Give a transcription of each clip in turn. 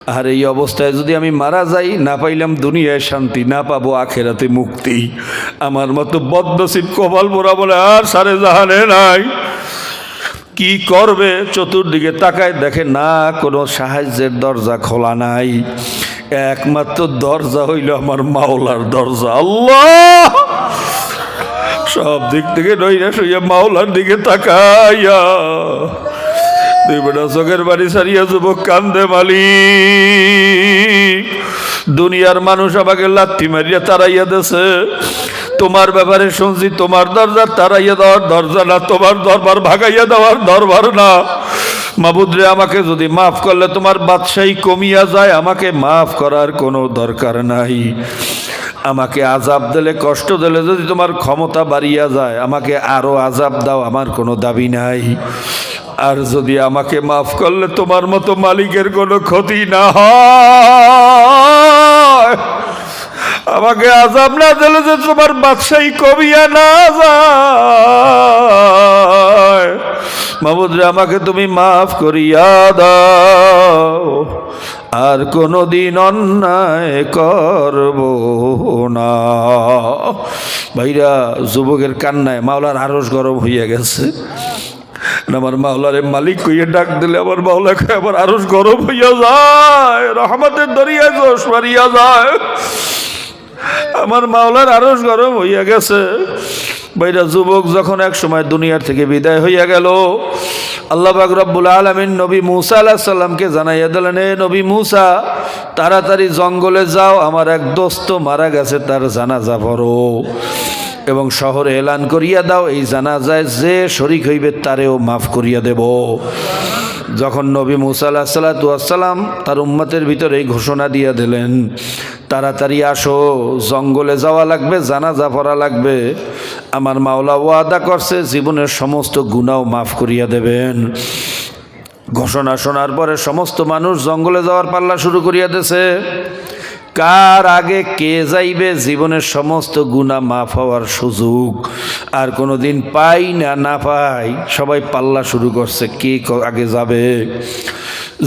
আর এই অবস্থায় যদি আমি মারা যাই, না পাইলাম দুনিয়ায় শান্তি, না পাবো আখেরাতে মুক্তি। আমার মতো বদনসিব কপাল পোড়া বলে আর সারে জাহানে নাই। কি করবে? চতুর্দিকে তাকায়, দেখে না কোনো সাহায্যের দরজা খোলা নাই। একমাত্র দরজা হইল আমার মাওলার দরজা। আল্লাহ সব দিক থেকে নইরা শুইয়া মাওলার দিকে তাকাইয়া দুই বেটা চোখের বাড়ি সারিয়া যুবক কান্দে, মালিক দুনিয়ার মানুষ আমাকে লাথি মারিয়া তাড়াইয়া দেছে, তোমার ব্যাপারে শুনছি তোমার দরজা তাড়াইয়া দেওয়ার দরজা না, তোমার দরবার ভাগাইয়া দেওয়ার দরবার না। মাবুদরে আমাকে যদি মাফ করলে তোমার বাদশাহী কমিয়া যায়, আমাকে মাফ করার কোনো দরকার নাই। আমাকে আজাব দিলে, কষ্ট দিলে যদি তোমার ক্ষমতা বাড়িয়া যায়, আমাকে আরো আজাব দাও, আমার কোনো দাবি নাই। আর যদি আমাকে মাফ করলে তোমার মতো মালিকের কোনো ক্ষতি না হয়, আমাকে আজাব না দিলে যে তোমার বাদশাহী কমিয়া না যায়, মাবুদরে আমাকে তুমি মাফ করিয়া দাও, আর কোনদিন অন্যায় করব না। ভাইরা, যুবকের কান্নায় মাওলার আরশ গরম হইয়া গেছে। আমার মাওলারে মালিক কইয়া ডাক দিলে আমার মাওলা কয় আমার আরশ গরম হইয়া যায়, রহমতের দরিয়ায় জোশ মারিয়া যায়। আমার মাওলার আরশ গরম হইয়া গেছে। ভাইরা, যুবক যখন এক সময় দুনিয়ার থেকে বিদায় হইয়া গেল, আল্লাহ পাক রব্বুল আলামিন নবী মুসা আলাইহিস সালামকে জানাইয়া দিলেন, এ নবী মুসা, তাড়াতাড়ি জঙ্গলে যাও, আমার এক দোস্ত মারা গেছে, তার জানাজা পড়ো এবং শহরে এলান করিয়া দাও, এই জানাজায় যে শরীক হইবে তারেও মাফ করিয়া দেব। যখন নবী মুসা আলাইহিস সালাতু ওয়াস সালাম তার উম্মতের ভিতরে এই ঘোষণা দিয়া দিলেন, তাড়াতাড়ি আসো, জঙ্গলে যাওয়া লাগবে, জানাজা পড়া লাগবে, আমার মাওলা ওয়াদা করছে জীবনের সমস্ত গুনাহ মাফ করিয়া দেবেন। ঘোষণা শোনার পরে সমস্ত মানুষ জঙ্গলে যাওয়ার পাল্লা শুরু করিয়া দিয়েছে। কার আগে কে যাইবে জীবনের সমস্ত গুনাহ মাফ হওয়ার সুযোগ আর কোনোদিন পাই না পাই, সবাই পাল্লা শুরু করছে কে আগে যাবে।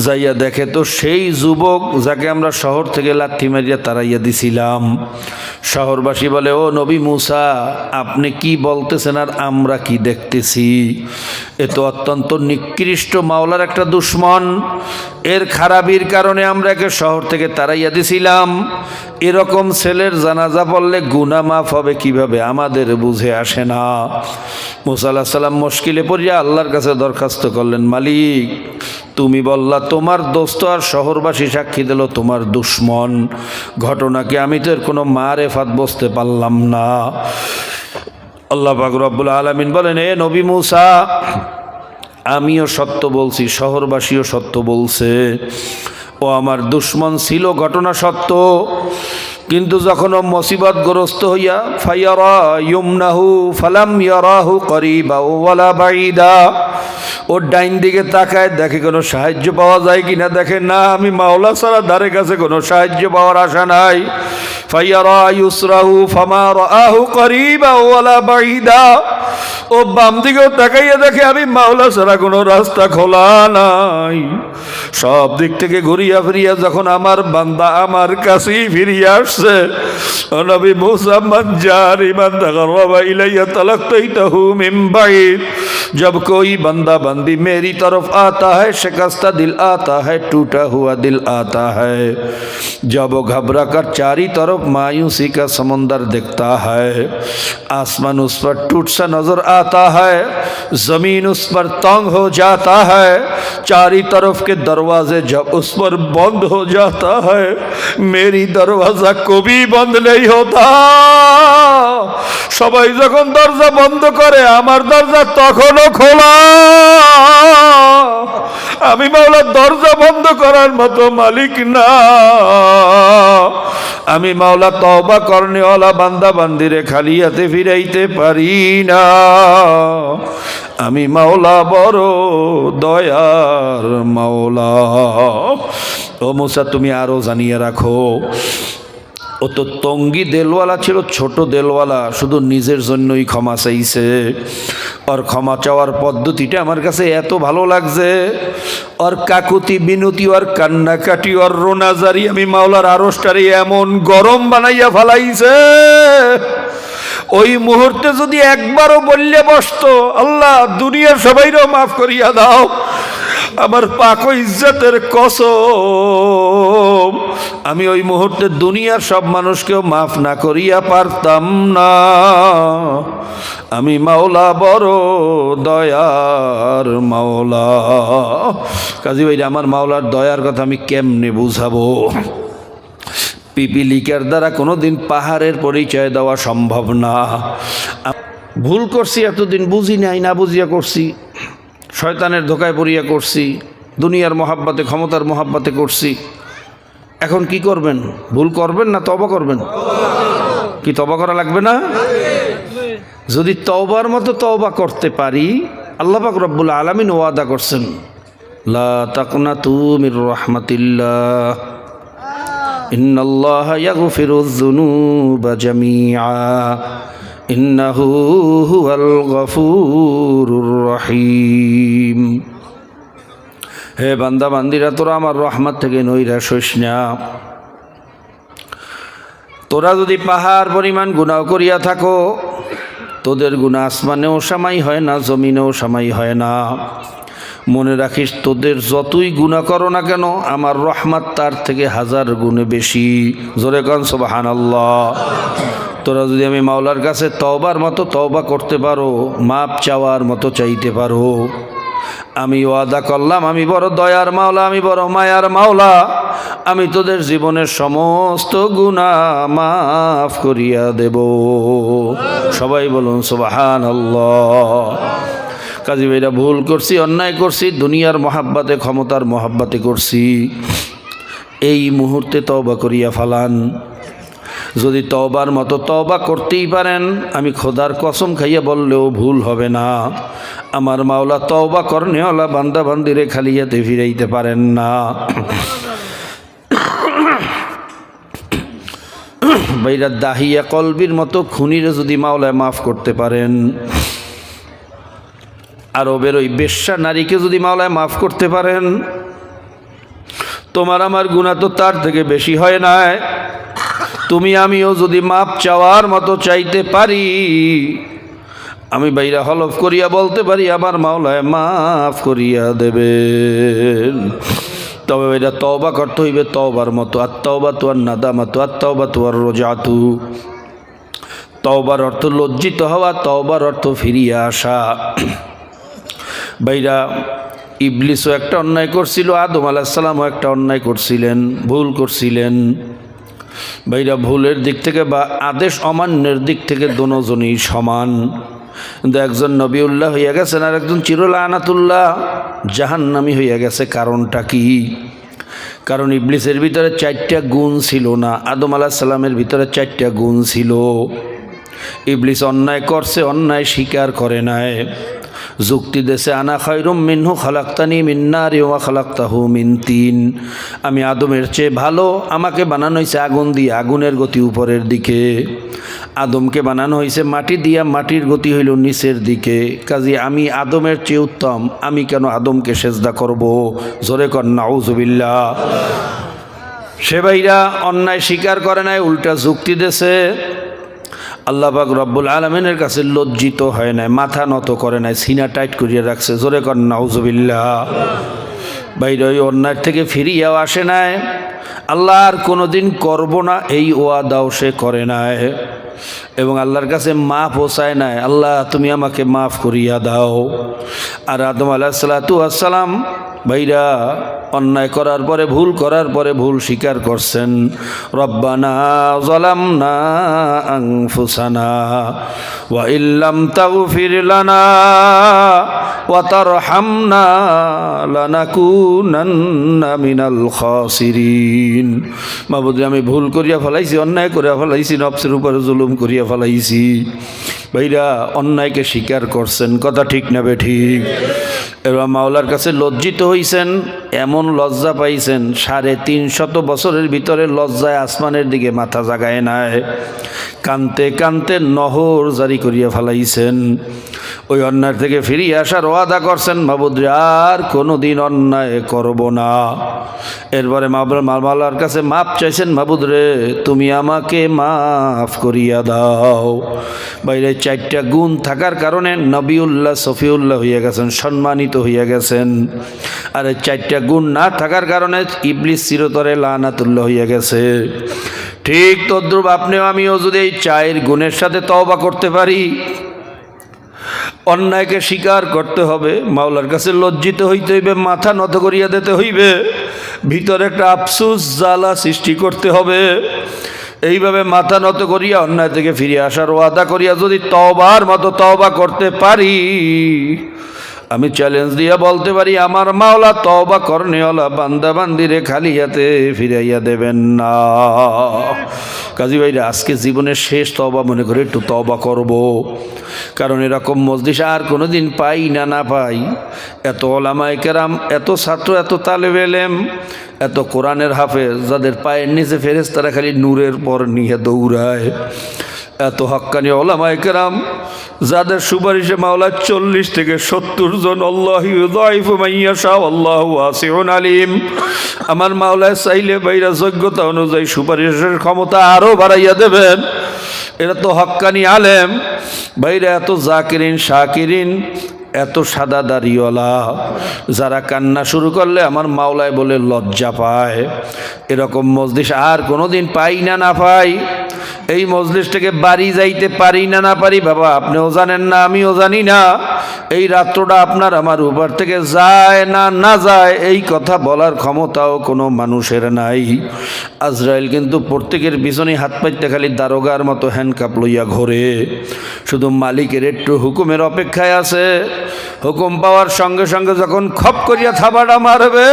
যাইয়া দেখে তো সেই যুবক যাকে আমরা শহর থেকে লাথি মারিয়া তাড়াইয়া দিছিলাম। শহরবাসী বলে, ও নবী মুসা, আপনি কি বলতেছেন আর আমরা কি দেখতেছি? এ তো অত্যন্ত নিকৃষ্ট মাওলার একটা দুশ্মন, এর খারাপির কারণে আমরা একে শহর থেকে তাড়াইয়া দিছিলাম। এরকম ছেলের জানাজা পড়লে গুনাহ মাফ হবে কিভাবে, আমাদের বুঝে আসে না। মুসা আলাইহিস সালাম মুশকিলে পড়িয়া আল্লাহর কাছে দরখাস্ত করলেন, মালিক তুমি বললা তোমার দোস্ত আর শহরবাসী সাক্ষী দিল তোমার দুশ্মন, ঘটনাকে আমি তো এর কোনো মারেফাত বুঝতে পারলাম না। আল্লাহ পাক রব্বুল আলামিন বলেন, এ নবী মুসা, আমিও সত্য বলছি, শহরবাসীও সত্য বলছে, ও আমার দুশ্মন ছিল, ঘটনা সত্য। কিন্তু যখন ও মুসিবতগ্রস্ত হইয়া ফায়ারা ইউমনাহু ফালাম ইয়ারাহু করিবা ওয়ালা বাইদা, ওর ডাইন দিকে তাকায় দেখে কোনো সাহায্য পাওয়া যায় কিনা, দেখে না, আমি মাওলা ছাড়া ধারে কাছে কোনো সাহায্য পাওয়ার আশা নাই। ফায়ারা ইউসরাহু ফামা রাআহু করিবা ওয়ালা বাইদা, ও বাম দিকেও তাকাইয়া দেখে আমি মাওলা ছাড়া কোনো রাস্তা খোলা নাই। সব দিক থেকে ঘুরিয়া ফিরিয়া যখন আমার বান্দা আমার কাছেই ফিরিয়ে আসছে, ও নবী মুসা, মান জারি মান তাকাররাবা ইলাইয়া তালাক্তাইতাহু মিন বাইদ, जब कोई बंदा बंदी मेरी तरफ आता है, शिकस्ता दिल आता है, टूटा हुआ दिल आता है, जब वो घबरा कर चारी तरफ मायूसी का समंदर दिखता है, आसमान उस पर टूट सा नजर आता है, जमीन उस पर तंग हो जाता है, चारी तरफ के दरवाजे जब उस पर बंद हो जाता है, मेरी दरवाजा कभी बंद नहीं होता। সবাই যখন দরজা বন্ধ করে আমার দরজা তখনও খোলা। আমি মাওলা দরজা বন্ধ করার মতো মালিক না। আমি মাওলা তওবা করনেওয়ালা বান্দা বান্দিরে খালি হাতে ফিরাইতে পারি না। আমি মাওলা বড় দয়ার মাওলা। ও মুসা, তুমি আরো জানিয়ে রাখো, ও তো টঙ্গি দেলওয়ালা ছিল, ছোট দেলওয়ালা, শুধু নিজের জন্যই ক্ষমা চাইছে। ওর ক্ষমা চাওয়ার পদ্ধতিটা আমার কাছে এত ভালো লাগছে। ওর কাকুতি বিনতি, ওর কান্নাকাটি, ওর রোনাজারি আমি মাওলার আরশটারে এমন গরম বানাইয়া ফেলাইছে। ওই মুহূর্তে যদি একবারও বললে বসতো, আল্লাহ দুনিয়ার সবাইরও মাফ করিয়া দাও, আমার পাক ইজ্জতের কসম, আমি ওই মুহূর্তে দুনিয়ার সব মানুষকেও মাফ না করিয়া পারতাম না। আমি মাওলা বড় দয়ার মাওলা। কাজী ভাই, আমার মাওলার দয়ার কথা আমি কেমনে বুঝাবো? পিপিলিকার দ্বারা কোনোদিন পাহাড়ের পরিচয় দেওয়া সম্ভব না। ভুল করছি, এতদিন বুঝি নাই, না বুঝিয়া করছি, শয়তানের ধোকায় পড়িয়া করছি, দুনিয়ার মহাব্বাতে, ক্ষমতার মহাব্বাতে করছি। এখন কি করবেন? ভুল করবেন না তওবা করবেন? কি তওবা করা লাগবে না? যদি তওবার মতো তওবা করতে পারি, আল্লাহ পাক রব্বুল আলামিন ওয়াদা করছেন, লা তাকনাতু মির রাহমাতিল্লাহ ইন্নাল্লাহা ইয়াগফিরুয যুনুবা জামিআ ইন্নাহু হুয়াল গফুরুর রহিম। হে বান্দা বান্দিরা, তোরা আমার রহমত থেকে নৈরাশ হইস না। তোরা যদি পাহাড় পরিমাণ গুনাহ করিয়া থাকো, তোদের গুনাহ আসমানেও সামাই হয় না, জমিনেও সামাই হয় না। মনে রাখিস, তোদের যতই গুনাহ করো না কেন, আমার রহমত তার থেকে 1000 গুণে বেশি। জোরে কান সুবহানাল্লাহ। তোরা যদি আমি মাওলার কাছে তওবার মতো তওবা করতে পারো, মাপ চাওয়ার মতো চাইতে পারো, আমি ওয়াদা করলাম, আমি বড় দয়ার মাওলা, আমি বড় মায়ার মাওলা, আমি তোদের জীবনের সমস্ত গুনাহ মাফ করিয়া দেব। সবাই বলুন সুবহানাল্লাহ। কাজী ভাইরা, ভুল করছি, অন্যায় করছি, দুনিয়ার মহাব্বাতে, ক্ষমতার মহাব্বাতে করছি, এই মুহূর্তে তওবা করিয়া ফালান। যদি তওবার মতো তওবা করতেই পারেন, আমি খোদার কসম খাইয়া বললেও ভুল হবে না, আমার মাওলা তওবা করনেওয়ালা বান্দা বান্দিরে খালিয়াতে ফিরাইতে পারেন না। ভাইরা, দাহিয়া কলবির মতো খুনিরে যদি মাওলায় মাফ করতে পারেন, আরবের ওই বেশ্যা নারীকে যদি মাওলায় মাফ করতে পারেন, তোমার আমার গুনাহ তো তার থেকে বেশি হয় না। তুমি আমিও যদি মাপ চাওয়ার মতো চাইতে পারি, আমি বাইরা হলফ করিয়া বলতে পারি, আমার মাওলায় মাফ করিয়া দেবেন। তবে এটা তওবা করতে হইবে তওবার মতো। আত-তাওবাতু আন-নাদামাতু, আত-তাওবাতু আর-রাজাতু। তওবার অর্থ লজ্জিত হওয়া, তওবার অর্থ ফিরিয়ে আসা। বাইরা, ইবলিসও একটা অন্যায় করছিল, আদম আলাইহিস সালামও একটা অন্যায় করছিলেন, ভুল করছিলেন। ভাইরা, ভুলের দিক থেকে বা আদেশ অমান্যের দিক থেকে দুজনই সমান। কিন্তু একজন নবিউল্লাহ হইয়া গেছেন আর একজন চিরলানাতুল্লাহ জাহান্নামী হইয়া গেছে। কারণটা কি? কারণ ইবলিসের ভিতরে 4টা গুণ ছিল না, আদম আলাইহিস সালামের ভিতরে 4টা গুণ ছিল। ইবলিস অন্যায় করছে, অন্যায় স্বীকার করে নাই, যুক্তি দেশে আনা খায়রুম মিনহু খালাকতানি মিন নারি ওয়া খালাকতাহু মিন তিন। আমি আদমের চেয়ে ভালো, আমাকে বানানো হয়েছে আগুন দিয়ে, আগুনের গতি উপরের দিকে। আদমকে বানানো হয়েছে মাটি দিয়া, মাটির গতি হইল নিচের দিকে। কাজে আমি আদমের চেয়ে উত্তম, আমি কেন আদমকে সেজদা করব? জোরে কর নাউজুবিল্লাহ। সে ভাইরা অন্যায় স্বীকার করে নাই, উল্টা যুক্তি দেশে। আল্লাহ পাক রব্বুল আলামিনের কাছে লজ্জিত হয় নাই, মাথা নত করে নাই, সিনা টাইট করিয়া রাখছে। জোরে কর নাউজুবিল্লাহ। বাইরে ওই অন্যায় থেকে ফিরিয়াও আসে নাই, আল্লাহ আর কোনোদিন করব না এই ওয়াদাও সে করে নাই, এবং আল্লাহর কাছে মাফ চায় নাই, আল্লাহ তুমি আমাকে মাফ করিয়া দাও। আর আদম আলাইহিস সালাতু ওয়াস সালাম ভাইরা অন্যায় করার পরে, ভুল করার পরে ভুল স্বীকার করছেন। রব্বানা যালামনা আনফুসানা ওয়া ইল্লাম তাগফির লানা ওয়া তারহামনা লানাকুনান্না মিনাল খাসিরিন। মাবুদ, আমি ভুল করিয়া ফেলাইছি, অন্যায় করিয়া ফেলাইছি, নফসের উপরে জুলুম করিয়া ফেলাইছি। ভাইরা অন্যায়কে স্বীকার করছেন, কথা ঠিক না বে ঠিক? এবার মাওলার কাছে লজ্জিত হইছেন, এমন এমন লজ্জা পাইছেন 350 বছরের ভিতরে লজ্জায় আসমানের দিকে মাথা জাগায় নাই, কানতে কানতে নহর জারি করিয়া ফেলাইছেন। ওই অন্যায় থেকে ফিরিয়ে আসার ওয়াদা করছেন, মাবুদ রে আর কোনোদিন অন্যায় করব না। এরপরে মাওলার কাছে মাপ চাইছেন, মাবুদ রে তুমি আমাকে মাফ করিয়া দাও। বাইরে 4টা গুণ থাকার কারণে নবিউল্লাহ সফিউল্লাহ হইয়া গেছেন, সম্মানিত হইয়া গেছেন। আর 4টা গুণ না থাকার কারণে ইবলিস চিরতরে লানাতুল্লাহ হইয়া গেছে। ঠিক তদ্রুপ আপনিও আমিও যদি এই 4 গুণের সাথে তওবা করতে পারি, অন্যায়কে স্বীকার করতে হবে, মাওলার কাছে লজ্জিত হইতে হইবে, মাথা নত করিয়া দিতে হইবে, ভিতরে একটা আফসোস জ্বালা সৃষ্টি করতে হবে। এইভাবে মাথা নত করিয়া অন্যায় থেকে ফিরে আসার ওয়াদা করিয়া যদি তওবার মতো তওবা করতে পারি, আমি চ্যালেঞ্জ দিয়া বলতে পারি আমার মাওলা তওবা করনেওয়ালা বান্দা বান্দিরে খালি হাতে ফিরাইয়া দেবেন না। কাজী ভাইরা আজকে জীবনের শেষ তওবা মনে করে একটু তওবা করব, কারণ এরকম মজলিস আর কোনোদিন পাই না পাই। এত ওলামায়ে কেরাম, এত ছাত্র, এত তালেবে ইলম, এত কোরআনের হাফেজ, যাদের পায়ের নিচে ফেরেশতারা খালি নূরের পর নিয়ে দৌড়ায়, এত হক্কানি ওলামায়ে কেরাম যাদের সুপারিশে মাওলা 40 থেকে 70 জন। আল্লাহু ইউযাইফু মান ইয়াশা আল্লাহু ওয়াসিউন আলিম। আমার মাওলা চাইলে বাইরা যোগ্যতা অনুযায়ী সুপারিশের ক্ষমতা আরো বাড়াইয়া দেবেন। এরা তো হক্কানি আলেম বাইরা, এত জাকিরিন শাকিরিন, এত সাদা দাড়িওয়ালা, যারা কান্না শুরু করলে আমার মাওলায় বলে লজ্জা পায়। এরকম মজলিস আর কোনোদিন পাই না পাই। এই মজলিস থেকে বাড়ি যাইতে পারি না পারি, বাবা আপনিও জানেন না, আমিও জানি না এই রাত্রটা আপনার আমার উপর থেকে যায় না যায়, এই কথা বলার ক্ষমতাও কোনো মানুষের নাই। আজরাইল কিন্তু প্রত্যেকের পিছনে হাত পাইতে খালি দারোগার মতো হ্যান্ডকাপ লইয়া ঘোরে, শুধু মালিকের একটু হুকুমের অপেক্ষায় আছে। হুকুম পাওয়ার সঙ্গে সঙ্গে যখন খপ করিয়া থাবাটা মারবে,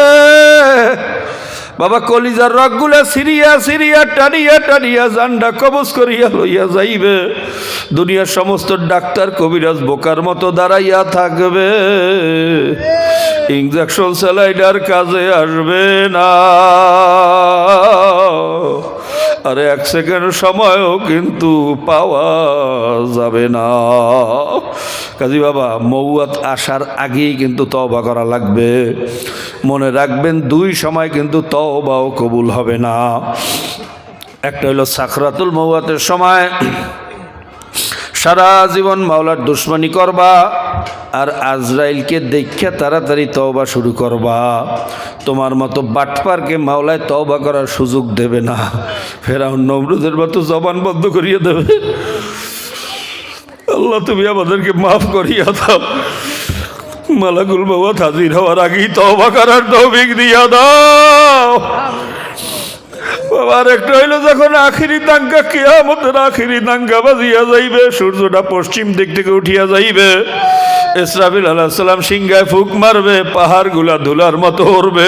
বাবা কলিজার রগগুলা সিরিয়া সিরিয়া টানিয়া টানিয়া জান্ডা কবজ করিয়া লইয়া যাইবে। দুনিয়ার সমস্ত ডাক্তার কবিরাজ বোকার মতো দাঁড়াইয়া থাকবে, ইনজেকশন স্যালাইডার কাজে আসবে না। আর 1 সেকেন্ড সময়ও কিন্তু পাওয়া যাবে না। কাজী বাবা মৌয়াত আসার আগেই কিন্তু তওবা করা লাগবে। মনে রাখবেন 2 সময় কিন্তু তওবাও কবুল হবে না। একটা হলো সাকরাতুল মৌয়াতের সময়, সারা জীবন মাওলার দুশ্মনী করবা, আর আজরাইলকে দেখে তাড়াতাড়ি তওবা শুরু করবা। তোমার মতো বাটপারকে মাওলায় তওবা করার সুযোগ দেবে না। ফেরাউন নমরুদের মতো জবান বন্ধ করিয়ে দেবে। আল্লাহ তুমি আমাদেরকে মাফ করিয়া দাও। মালাকুল মওত হাজির হওয়ার আগেই তওবা করার তৌফিক দিয়া দাও। বাবার একটা হইলো যখন আখিরি দাঙ্গা, কিয়ামতের আখিরি দাঙ্গা বাজিয়া যাইবে, সূর্যটা পশ্চিম দিক থেকে উঠিয়া যাইবে, ইসরাফিল আলাইহিস সালাম সিংহায় ফুক মারবে, পাহাড়গুলা ধুলার মতো উড়বে,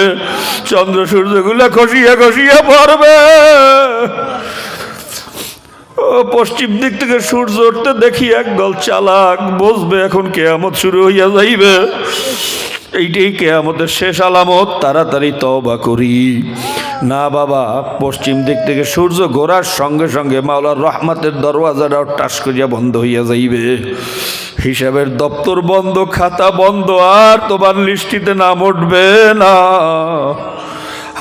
চন্দ্র সূর্যগুলা খসিয়া খসিয়া পড়বে। পশ্চিম দিক থেকে সূর্য উঠতে দেখি একদল চালাক বসবে, এখন কিয়ামত শুরু হইয়া যাইবে। এইটাই কিয়ামতের শেষ আলামত। তাড়াতাড়ি তওবা করি না বাবা। পশ্চিম দিক থেকে সূর্য ঘোরার সঙ্গে সঙ্গে মাওলার রহমতের দরওয়াজাটাও টাস করিয়া বন্ধ হইয়া যাইবে। হিসাবের দপ্তর বন্ধ, খাতা বন্ধ, আর তোমার লিস্টিতে নাম উঠবে না।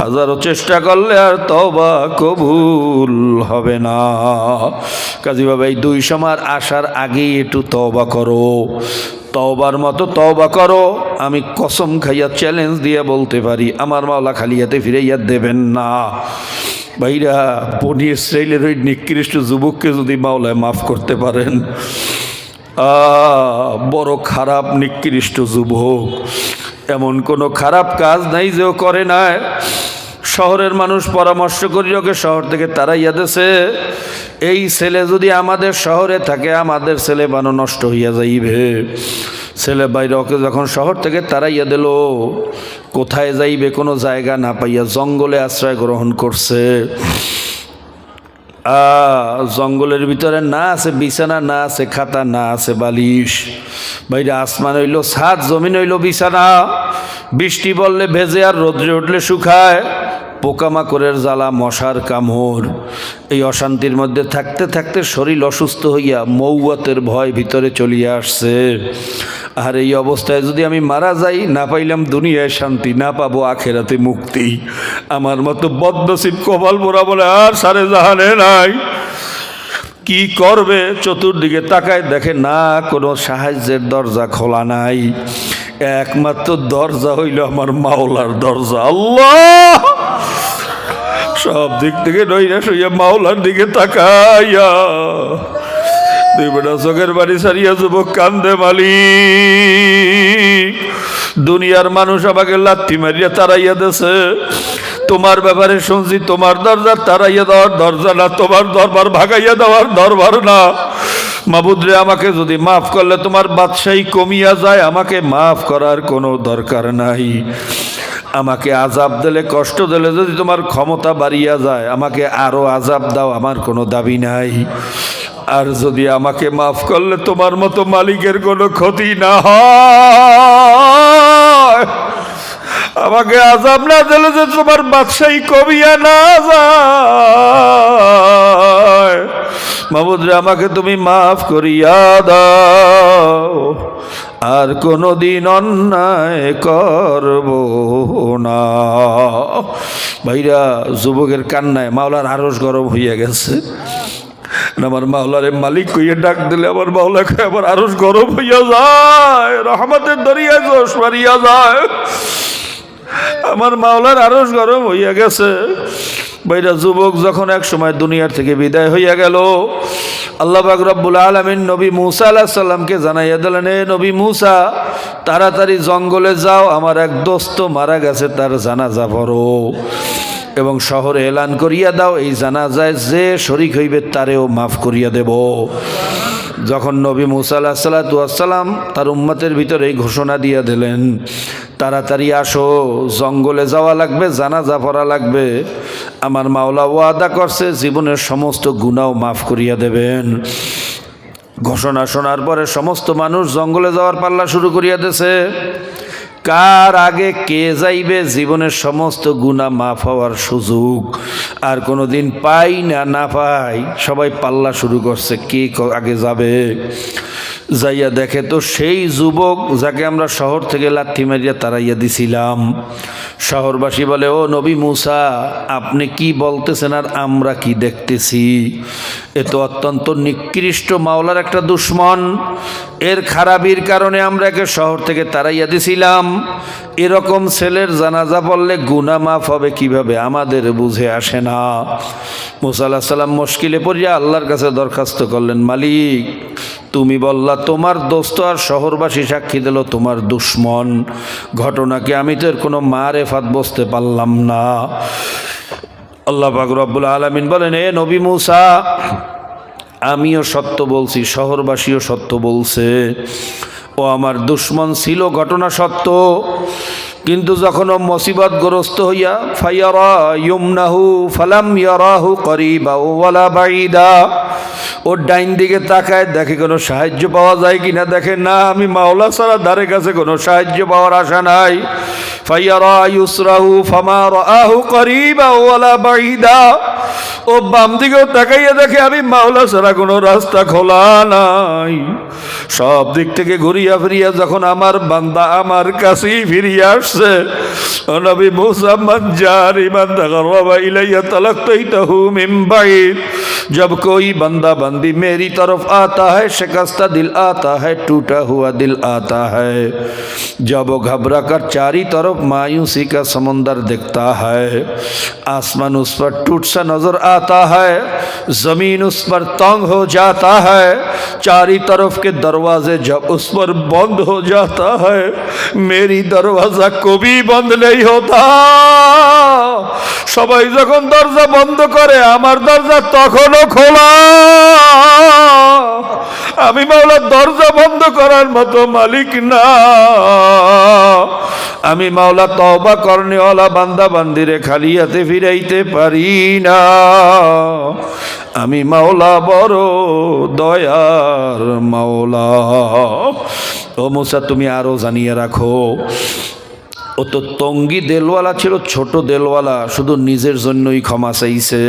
হাজারো চেষ্টা করলে আর তওবা কবুল হবে না। কাজী বাবা এই 2 সময় আসার আগেই একটু তওবা করো, তওবার মতো তওবা করো। আমি কসম খাইয়া চ্যালেঞ্জ দিয়ে বলতে পারি আমার মাওলা খালি হাতে ফিরাইয়া দেবেন না। ভাইরা বনি ইসরাইলের ওই নিকৃষ্ট যুবককে যদি মাওলায় মাফ করতে পারেন, বড় খারাপ নিকৃষ্ট যুবক, এমন কোনো খারাপ কাজ নাই যে ও করে নাই। শহরের মানুষ পরামর্শ করি ওকে শহর থেকে তাড়াইয়া দেছে। এই ছেলে যদি আমাদের শহরে থাকে, আমাদের ছেলে বানো নষ্ট হইয়া যাইবে। ছেলে বাইরে ওকে যখন শহর থেকে তাড়াইয়া দিল, কোথায় যাইবে কোনো জায়গা না পাইয়া জঙ্গলে আশ্রয় গ্রহণ করছে। জঙ্গলের ভিতরে না আছে বিছানা, না আছে খাতা, না আছে বালিশ। বাইরে আসমান হইল ছাদ, জমিন হইল বিছানা। বৃষ্টি পড়লে ভেজে আর রোদ্রে উঠলে শুকায়, পোকামাকড়ের জ্বালা, মশার কামড়, এই অশান্তির মধ্যে থাকতে থাকতে শরীর অসুস্থ হইয়া মৌয়াতের ভয় ভিতরে চলিয়া আসছে। আর এই অবস্থায় যদি আমি মারা যাই, না পাইলাম দুনিয়ায় শান্তি, না পাবো আখেরাতে মুক্তি। আমার মতো বদনসিব কপাল পোড়া বলে আর সারে জাহানে নাই। কি করবে? চতুর্দিকে তাকায়, দেখে না কোনো সাহায্যের দরজা খোলা নাই। একমাত্র দরজা হইল আমার মাওলার দরজা। আল্লাহ! সব দিক থেকে নইরা শুইয়া মাওলার দিকে তাকাইয়া দুই বেটা চোখের বাড়ি সারিয়া যুবক কান্দে, মালিক দুনিয়ার মানুষ আমাকে লাথি মারিয়া তাড়াইয়া দেছে, তোমার ব্যাপারে শুনছি তোমার দরজা তাড়াইয়া দেওয়ার দরজা না, তোমার দরবার ভাগাইয়া দেওয়ার দরবার না। মাবুদ রে, আমাকে যদি মাফ করলে তোমার বাদশাহী কমিয়া যায়, আমাকে মাফ করার কোনো দরকার নাই। আমাকে আজাব দিলে, কষ্ট দিলে যদি তোমার ক্ষমতা বাড়িয়া যায়, আমাকে আরো আজাব দাও, আমার কোনো দাবি নাই। আর যদি আমাকে মাফ করলে তোমার মতো মালিকের কোনো ক্ষতি না হয়, আমাকে আজাব না দিলে যে তোমার বাদশাহী কমিয়া না যায়, মাবুদ রে আমাকে তুমি মাফ করিয়া দাও, আর কোনোদিন অন্যায় করব না। ভাইরা, যুবকের কান্নায় মাওলার আরশ গরম হইয়া গেছে। আমার মাওলারে মালিক কইয়া ডাক দিলে আমার মাওলা কয় আমার আরশ গরম হইয়া যায়, রহমতের দরিয়ায় জোশ মারিয়া যায়। আমার মাওলার আরশ গরম হইয়া গেছে। ভাইরা, যুবক যখন এক সময় দুনিয়ার থেকে বিদায় হইয়া গেল, আল্লাহ পাক রব্বুল আলামিন নবী মুসা আলাইহিস সালামকে জানাইয়া দিলেন, এ নবী মুসা, তাড়াতাড়ি জঙ্গলে যাও, আমার এক দোস্ত মারা গেছে, তার জানাজা পড়ো এবং শহরে এলান করিয়া দাও, এই জানাজায় যে শরীক হইবে তারেও মাফ করিয়া দেব। যখন নবী মুসা আলাইহিস সালাম তার উম্মতের ভিতরে এই ঘোষণা দিয়া দিলেন, তাড়াতাড়ি আসো, জঙ্গলে যাওয়া লাগবে, জানাজা পড়া লাগবে, আমার মাওলা ওয়াদা করছে জীবনের সমস্ত গুনাহ মাফ করিয়া দেবেন। ঘোষণা শোনার পরে সমস্ত মানুষ জঙ্গলে যাওয়ার পাল্লা শুরু করিয়া দিয়েছে। কার আগে কে যাইবে জীবনের সমস্ত গুনাহ মাফ হওয়ার সুযোগ আর কোনোদিন পাই না পাই, সবাই পাল্লা শুরু করছে কে আগে যাবে। যাইয়া দেখে তো সেই যুবক যাকে আমরা শহর থেকে লাথি মারিয়া তাড়াইয়া দিছিলাম। শহরবাসী বলে, ও নবী মুসা, আপনি কি বলতেছেন আর আমরা কি দেখতেছি? এ তো অত্যন্ত নিকৃষ্ট মাওলার একটা দুশ্মন, এর খারাপির কারণে আমরা একে শহর থেকে তাড়াইয়া দিছিলাম। এরকম ছেলের জানাজা পড়লে গুনাহ মাফ হবে কিভাবে, আমাদের বুঝে আসে না। মুসা আলাইহিস সালাম মুশকিলে পড়িয়া আল্লাহর কাছে দরখাস্ত করলেন, মালিক তুমি বললা তোমার দোস্ত, আর শহরবাসী সাক্ষী দিল তোমার দুশ্মন। ঘটনাকে আমি তো এর কোনো মারেফাত বুঝতে পারলাম না। আল্লাহ পাক রব্বুল আলামিন বলেন, এ নবী মুসা, আমিও সত্য বলছি, শহরবাসীও সত্য বলছে, ও আমার দুশ্মন ছিল, ঘটনা সত্য। কিন্তু যখন ও মুসিবতগ্রস্ত হইয়া ফায়ারা ইউমনাহু ফালাম ইয়ারাহু করিবা ওয়ালা বাইদা, ওর ডাইন দিকে তাকায় দেখে কোনো সাহায্য পাওয়া যায় কিনা, দেখে না, আমি মাওলা ছাড়া ধারে কাছে কোনো সাহায্য পাওয়ার আশা নাই। ফায়ারা ইউসরাহু ফামা রাআহু করিবা ওয়ালা বাইদা, ও বাম দিকেও তাকাইয়া দেখে আমি মাওলা ছাড়া কোনো রাস্তা খোলা নাই। সব দিক থেকে ঘুরিয়া ফিরিয়া যখন আমার বান্দা আমার কাছেই ফিরিয়ে আসছে, ও নবী মুসা, মান জারিমান তাকাররাবা ইলাইয়া তালাক্তাইতাহু মিন বাইদ, जब कोई बंदा बंदी मेरी तरफ आता है, शिकस्ता दिल आता है, टूटा हुआ दिल आता है, जब वो घबरा कर चारी तरफ मायूसी का समंदर दिखता है, आसमान उस पर टूट सा नजर आता है, जमीन उस पर तंग हो जाता है, चारी तरफ के दरवाजे जब उस पर बंद हो जाता है, मेरी दरवाजा को भी बंद नहीं होता। সবাই যখন দরজা বন্ধ করে আমার দরজা তখনও খোলা। আমি মাওলার দরজা বন্ধ করার মতো মালিক না। আমি মাওলা তওবা করনেওয়ালা বান্দা বান্দিরে খালি হাতে ফিরাইতে পারি না। আমি মাওলা বড় দয়ার মাওলা। ও মুসা, তুমি আরো জানিয়ে রাখো, ও তো তঙ্গি দেলওয়ালা ছিল, ছোট দেলওয়ালা, শুধু নিজের জন্যই ক্ষমা চাইছে।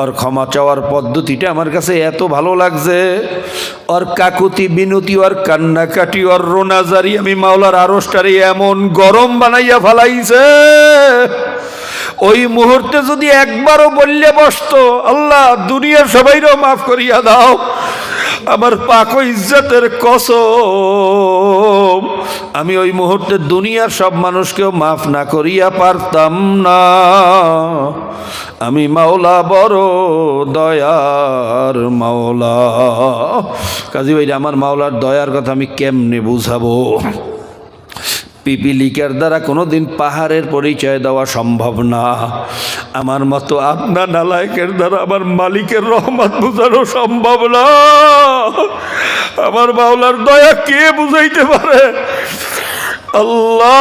ওর ক্ষমা চাওয়ার পদ্ধতিটা আমার কাছে এত ভালো লাগছে। ওর কাকুতি বিনতি, ওর কান্নাকাটি, ওর রোনাজারি আমি মাওলার আরশটারে এমন গরম বানাইয়া ফেলাইছে। ওই মুহূর্তে যদি একবারও বললে বসতো, আল্লাহ দুনিয়ার সবাইরও মাফ করিয়া দাও, আমার পাক ইজ্জতের কসম, আমি ওই মুহূর্তে দুনিয়ার সব মানুষকেও মাফ না করিয়া পারতাম না। আমি মাওলা বড় দয়ার মাওলা। কাজী ভাই, আমার মাওলার দয়ার কথা আমি কেমনে বুঝাবো? পিপিলিকার দ্বারা কোনোদিন পাহাড়ের পরিচয় দেওয়া সম্ভব না। আমার মতো আপনা নালায়েকের দ্বারা আমার মালিকের রহমত বোঝানো সম্ভব না। আমার মাওলার দয়া কে বুঝাইতে পারে? আল্লাহ,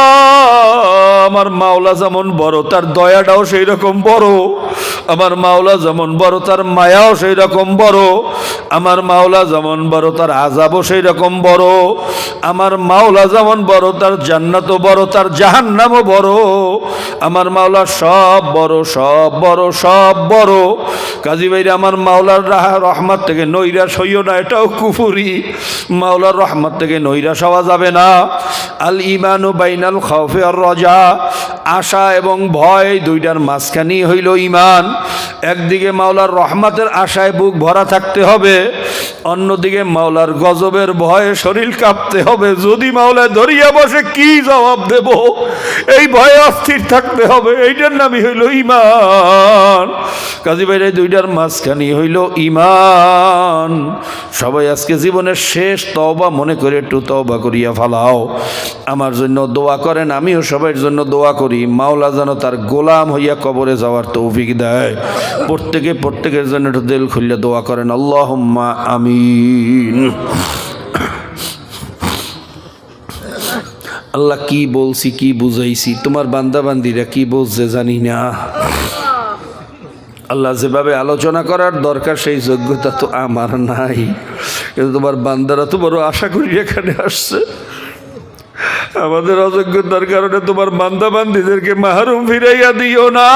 আমার মাওলা যেমন বড়, তার দয়াটাও সেই রকম বড়। আমার মাওলা যেমন বড়, তার মায়াও সেই রকম বড়। আমার মাওলা যেমন বড়, তার আযাবও সেই রকম বড়। আমার মাওলা যেমন বড়, তার জান্নাতও বড়, তার জাহান্নামও বড়। আমার মাওলা সব বড়, সব বড়, সব বড়। কাজী ভাইরা, আমার মাওলার রহমত থেকে নৈরাশ হইও না, এটাও কুফুরি। মাওলার রহমত থেকে নৈরাশ হওয়া যাবে না। আল ইমানু বাইনাল খাউফি আর রাজা, আশা এবং ভয় দুইটার মাঝখানেই হইল ইমান। একদিকে মাওলার রহমতের আশায় বুক ভরা থাকতে হবে, অন্যদিকে মাওলার গজবের ভয়ে শরীর কাঁপতে হবে। যদি মাওলায় ধরিয়া বসে কি জবাব দেব, এই ভয়ে অস্থির থাকতে হবে। এইটার নামই হইল ইমান। কাজী ভাইরা, দুইটার মাঝখানেই হইল ইমান। সবাই আজকে জীবনের শেষ তওবা মনে করে একটু তওবা করিয়া ফালাও। আমার জন্য দোয়া করেন, আমিও সবার জন্য দোয়া করি। মাওলা যেন তার গোলাম হইয়া কবরে যাওয়ার তৌফিক দেয়। প্রত্যেকের জন্য একটু দিল খুলে দোয়া করেন। আল্লাহুম্মা আমিন। আল্লাহ, কি বলছি, কি বুঝাইছি, তোমার বান্দাবান্দিরা কি বলছে জানি না। আল্লাহ, যেভাবে আলোচনা করার দরকার সেই যোগ্যতা তো আমার নাই, কিন্তু তোমার বান্দারা তো বড় আশা করি এখানে আসছে। আমাদের অযোগ্যতার কারণে তোমার বান্দাবান্দিদেরকে মাহরুম ফিরাইয়া দিও না।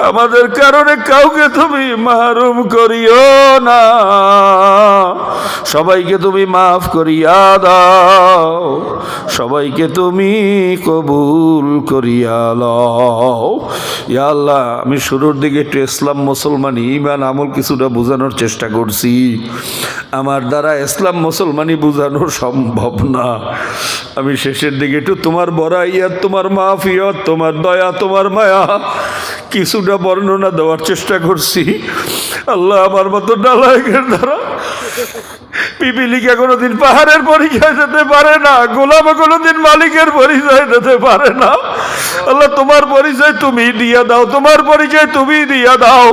আমাদের কারণে কাউকে তুমি মাহরুম করিও না। সবাইকে তুমি মাফ করিয়া দাও, সবাইকে তুমি কবুল করিয়া লও। ইয়া আল্লাহ, আমি শুরুর দিকে একটু ইসলাম, মুসলমানি, ঈমান, আমল কিছুটা বোঝানোর চেষ্টা করছি। আমার দ্বারা ইসলাম মুসলমানি বোঝানো সম্ভব না। আমি শেষের দিকে একটু তোমার বড়াইয়াত, তোমার মাফিয়ত, তোমার দয়া, তোমার মায়া কিছুটা বর্ণনা দেওয়ার চেষ্টা করছি। আল্লাহ, আমার মতো নালায়েকের দ্বারা পিপিলিকা কোনোদিন পাহাড়ের পরিচয় দিতে পারে না, গোলাম কোনোদিন মালিকের পরিচয় দিতে পারে না। আল্লাহ, তোমার পরিচয় তুমি দিয়া দাও, তোমার পরিচয় তুমি দিয়া দাও।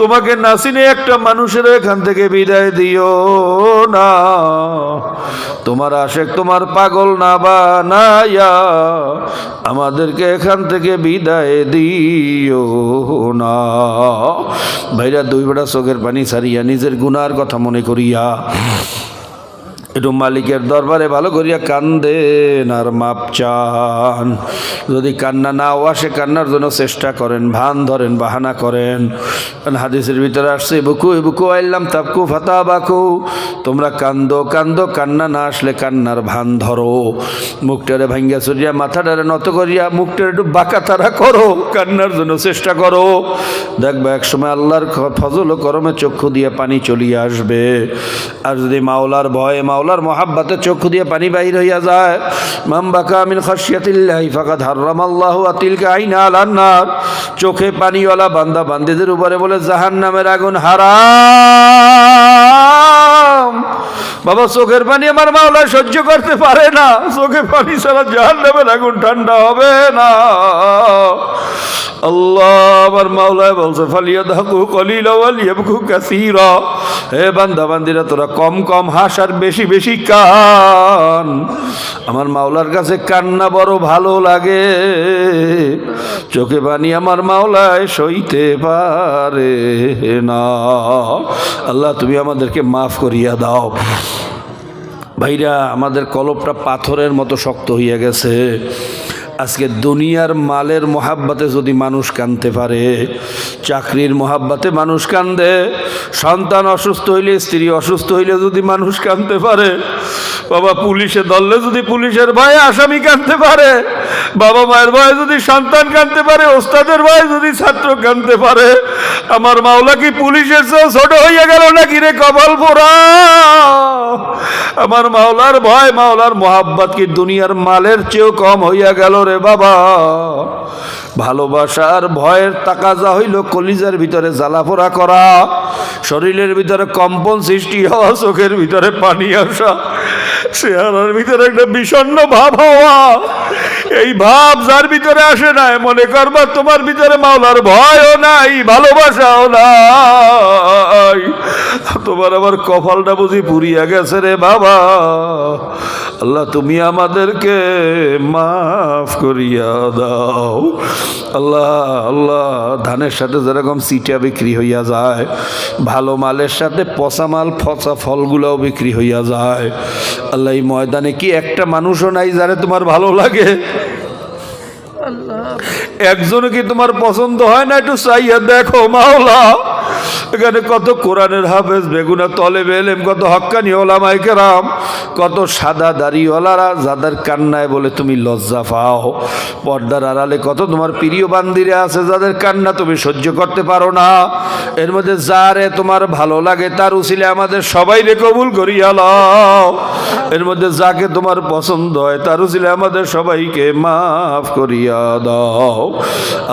তোমাকে না চিনে একটা মানুষের এখান থেকে বিদায় দিও না। তোমার আশেক, তোমার পাগল না বানাইয়া আমাদেরকে এখান থেকে বিদায় দিও না। ভাইরা, দুই বেড়া চোখের পানি ছাড়িয়া নিজের গুনার কথা মনে করিয়া একটু মালিকের দরবারে ভালো করিয়া কান্দেন আর মাপ চান। যদি কান্না না আসে, কান্নার জন্য চেষ্টা করেন, ভান ধরেন, বাহানা করেন। হাদিসের ভিতরে আসছে, বুকু বুকু আইলাম তাবকু ফাতা বাকু, তোমরা কান্দো কান্দো, কান্না না আসলে কান্নার ভান ধরো। মুখটারে ভাঙ্গিয়া চড়িয়া, মাথাটারে নত করিয়া মুখটারে একটু বাঁকা তারা করো, কান্নার জন্য চেষ্টা করো। দেখবে একসময় আল্লাহর ফজল ও করমে চক্ষু দিয়ে পানি চলিয়ে আসবে। আর যদি মাওলার ভয়ে, মাওলার মহাব্বতে চক্ষু দিয়ে পানি বাহির হইয়া যায়, মান বাকা মিন খাশিয়াতিল্লাহি ফাকাদ হারামাল্লাহু আতিলকা আইনা আলান নার, চোখে পানিওয়ালা বান্দা বান্দীদের উপরে বলে জাহান্নামের আগুন হারাম। বাবা, চোখের পানি আমার মাওলা সহ্য করতে পারে না। চোখে পানি ছাড়া জাহান্নামের আগুন ঠান্ডা হবে না। আল্লাহ, আমার মাওলায় বলছে, ফালিয়াদহাকু কলিলা ওয়ালিয়াবকু কাসীরা। হে বান্দা বান্দিরা, তোরা কম কম হাস আর বেশি বেশি কান। আমার মাওলার কাছে কান্না বড় ভালো লাগে। চোখে পানি আমার মাওলায় সইতে পারে না। আল্লাহ, তুমি আমাদেরকে মাফ করিয়া দাও। ভাইরা, আমাদের কলবটা পাথরের মতো শক্ত হইয়া গেছে। আজকে দুনিয়ার মালের মোহাব্বতে যদি মানুষ কাঁদতে পারে, চাকরির মোহাব্বতে মানুষ কান্দে, সন্তান অসুস্থ হইলে, স্ত্রী অসুস্থ হইলে যদি মানুষ কাঁদতে পারে, বাবা পুলিশে ধরলে যদি পুলিশের ভয়ে আসামি কাঁদতে পারে, বাবা মায়ের ভয়ে যদি সন্তান কাঁদতে পারে, ওস্তাদের ভয়ে যদি ছাত্র কাঁদতে পারে, আমার মাওলা কি পুলিশের চেয়েও ছোট হইয়া গেল নাকি রে কপাল পোড়া? আমার মাওলার ভয়, মাওলার মোহাব্বত কি দুনিয়ার মালের চেয়েও কম হইয়া গেল রে বাবা? ভালোবাসার ভয়ের তাকাজা হইল কলিজার ভিতরে জ্বালাপোড়া করা, শরীরের ভিতরে কম্পন সৃষ্টি হওয়া, চোখের ভিতরে পানি আসা, চেহারার ভিতরে একটা বিষণ্ণ ভাব হওয়া। এই ভাব যার ভিতরে আসে নাই, মনে করবা তোমার ভিতরে মাওলার ভয়ও নাই, ভালোবাসাও নাই। তোমার আবার কপালটা বুঝি পুড়িয়া গেছে রে বাবা। আল্লাহ, তুমি আমাদেরকে মাফ করিয়া দাও। আল্লাহ আল্লাহ, ধানের সাথে যেরকম চিটা বিক্রি হইয়া যায়, ভালো মালের সাথে পচা মাল, পচা ফলগুলাও বিক্রি হইয়া যায়। আল্লাহ, এই ময়দানে কি একটা মানুষও নাই যারে তোমার ভালো লাগে? একজনও কি তোমার পছন্দ হয় না? একটু চাইয়া দেখো মাওলা। এখানে কত কোরআনের হাফেজ, বেগুনা তলেবে এলেম, কত হক্কানি ওলামায়ে কেরাম, কত সাদা দাড়িওয়ালারা যাদের কান্নায় বলে তুমি লজ্জা পাও। পর্দার আড়ালে কত তোমার প্রিয় বান্দিরা আছে যাদের কান্না তুমি সহ্য করতে পারো না। এর মধ্যে যারে তোমার ভালো লাগে তার উসিলে আমাদের সবাইরে কবুল করিয়া লও। এর মধ্যে যাকে তোমার পছন্দ হয় তার উসিলে আমাদের সবাইকে মাফ করিয়া দাও।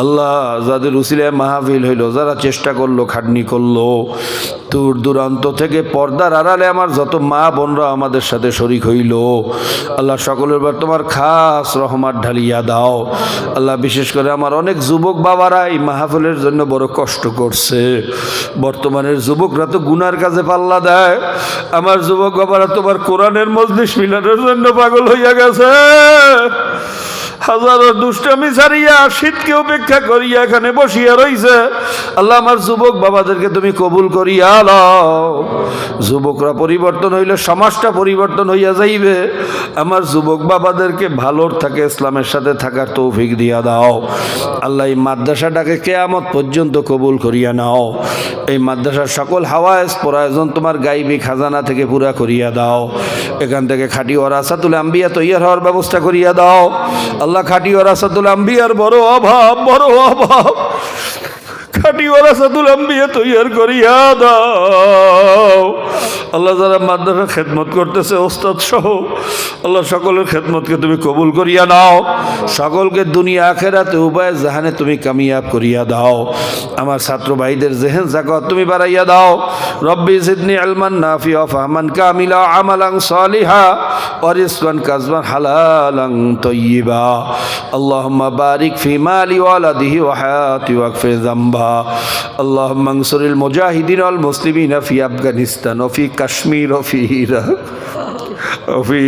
আল্লাহ, যাদের উসিলে মাহফিল হইল, যারা চেষ্টা করলো, খাটনি করলো, দূর দূরান্ত থেকে পর্দার আড়ালে আমার যত মা বোনরা আমাদের সাথে শরীক হইল, আল্লাহ সকলের বার তোমার খাস রহমত ঢালিয়া দাও। আল্লাহ, বিশেষ করে আমার অনেক যুবক বাবারা এই মাহফিলের জন্য বড় কষ্ট করছে। বর্তমানের যুবকরা তো গুনার কাজে পাল্লা দেয়, আমার যুবক বাবারা তোমার কোরআনের মজলিস মিলানোর জন্য পাগল হইয়া গেছে। হাজারো দুষ্টামি ছাড়িয়া শীতকে উপেক্ষা করিয়া এখানে বসিয়া রইছে। আল্লাহ, আমার যুবক বাবাদেরকে তুমি কবুল করিয়া লও। যুবকরা পরিবর্তন হইলে সমাজটা পরিবর্তন হইয়া যাইবে। আমার যুবক বাবাদেরকে ভালোর থাকে ইসলামের সাথে থাকার তৌফিক দিয়া দাও। আল্লাহ, এই মাদ্রাসাটাকে কিয়ামত পর্যন্ত কবুল করিয়া নাও। এই মাদ্রাসার সকল হাওয়ায়েজ প্রয়োজন তোমার গাইবী খাজানা থেকে পুরা করিয়া দাও। এখান থেকে খাঁটি ওয়ারাসাতুল আম্বিয়া তৈয়ার হওয়ার ব্যবস্থা করিয়া দাও। আল্লাহ, খাঁটি ওয়ারাসাতুল আম্বিয়ার বড় অভাব, বড় অভাব। খাঁটি ওয়ারাসাতুল আম্বিয়া তৈয়ার করিয়া দাও। আল্লাহ, যারা মাদ্রাসা খেদমত করতেছে ওস্তাদ সহ, আল্লাহ সকলের খেদমতকে তুমি কবুল করিয়া নাও। সকলকে দুনিয়া আখেরাতে উভয় জাহানে তুমি কামিয়াব করিয়া দাও। আমার ছাত্র ভাইদের জেহেন জাকাত তুমি বাড়াইয়া দাও। রব্বি জিদনি ইলমান নাফিআ ওয়া ফাহমান কামিলা ওয়া আমালান সালিহা ওয়া রিজকান কাসবান হালালান তাইয়্যিবা। আল্লাহুম্মা বারিক ফি মালি ওয়া ওয়ালাদিহি ওয়া হায়াতি ওয়াগফির যামবা। আল্লাহুম্মা আনসুরিল মুজাহিদিন ওয়াল মুসলিমিনা ফি আফগানিস্তান ওয়া ফি কাশ্মীর ওয়া ফি ইরাক ওয়া ফি